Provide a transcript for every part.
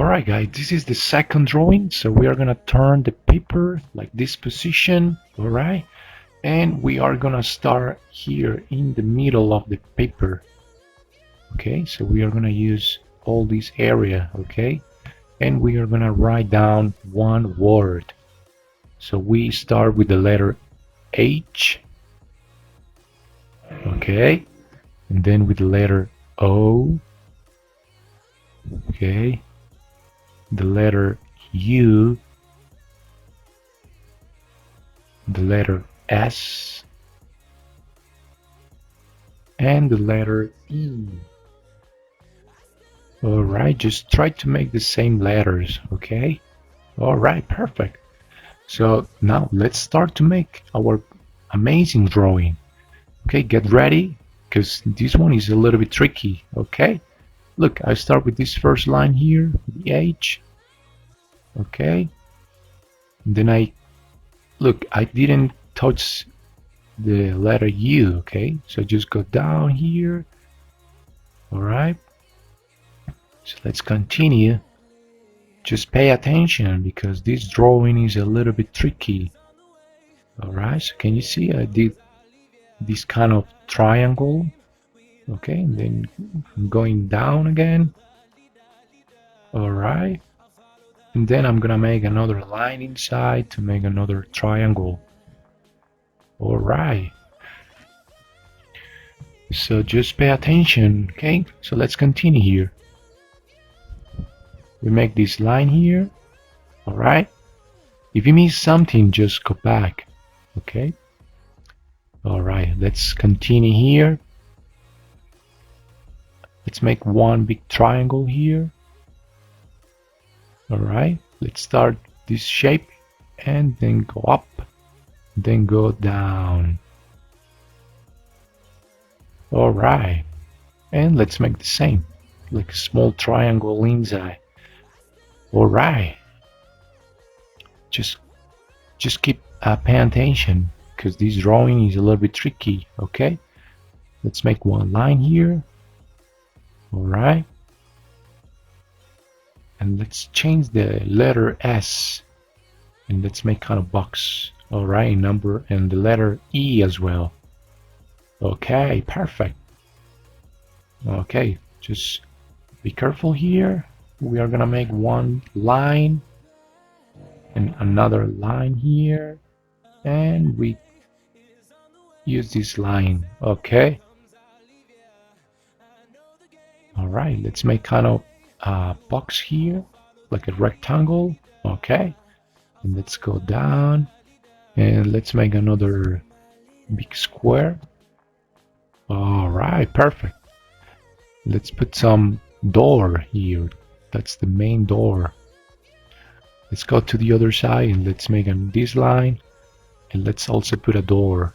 Alright guys, this is the second drawing, so we are gonna turn the paper like this position, alright? And we are gonna start here in the middle of the paper. Okay, so we are gonna use all this area, okay? And we are gonna write down one word. So we start with the letter H, okay? And then with the letter O, okay? The letter U, the letter S, and the letter E. Alright, just try to make the same letters, okay? Alright, perfect. So now let's start to make our amazing drawing. Okay, get ready, because this one is a little bit tricky, okay? Look, I start with this first line here, the H, okay? And then I didn't touch the letter U, okay? So just go down here, alright? So let's continue. Just pay attention because this drawing is a little bit tricky. Alright, so can you see I did this kind of triangle? Okay, and then I'm going down again. Alright, and then I'm gonna make another line inside to make another triangle. Alright, so just pay attention, okay? So let's continue here. We make this line here. Alright, if you miss something, just go back, okay? Alright, let's continue here. Let's make one big triangle here. Alright, let's start this shape and then go up, then go down. Alright, and let's make the same, like a small triangle inside. Alright, just keep paying attention because this drawing is a little bit tricky, okay? Let's make one line here. Alright, and let's change the letter S and let's make kind of box. Alright, number and the letter E as well. Okay, perfect. Okay, just be careful here. We are gonna make one line and another line here, and we use this line. Okay, alright, let's make kind of a box here, like a rectangle. Okay, and let's go down and let's make another big square. Alright, perfect. Let's put some door here. That's the main door. Let's go to the other side and let's make this line, and let's also put a door.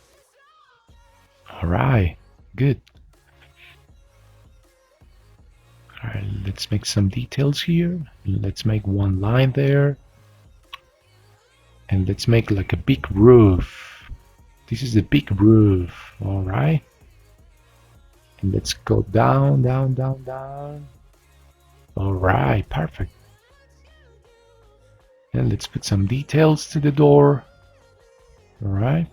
Alright, good. Alright, let's make some details here. Let's make one line there. And let's make like a big roof. This is a big roof, alright? And let's go down, down, down, down. Alright, perfect. And let's put some details to the door. Alright.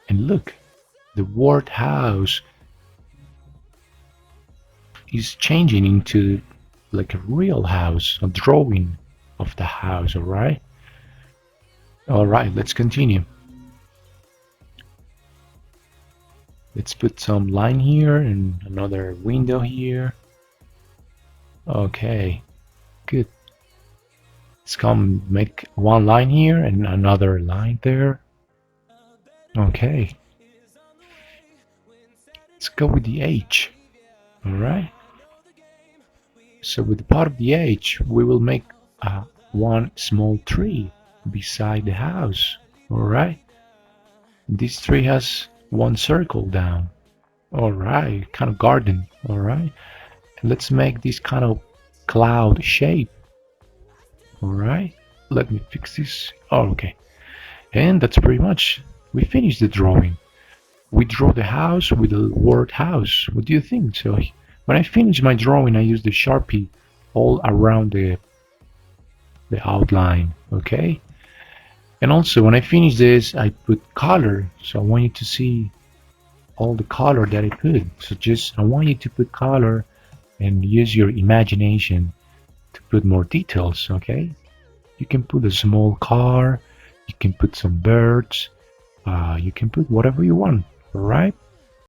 And look, the word house is changing into like a real house, a drawing of the house, alright? Alright, let's continue. Let's put some line here and another window here. Okay, good. Let's come make one line here and another line there. Okay. Let's go with the H. Alright. So with the part of the H, we will make one small tree beside the house. Alright. This tree has one circle down. Alright, kind of garden. Alright, and let's make this kind of cloud shape. Alright, let me fix this. Oh, okay, and that's pretty much, we finished the drawing. We draw the house with the word house. What do you think? So When I finish my drawing, I use the Sharpie all around the outline, okay? And also, when I finish this, I put color. So I want you to see all the color that I put. So I want you to put color and use your imagination to put more details, okay? You can put a small car, you can put some birds, you can put whatever you want, all right?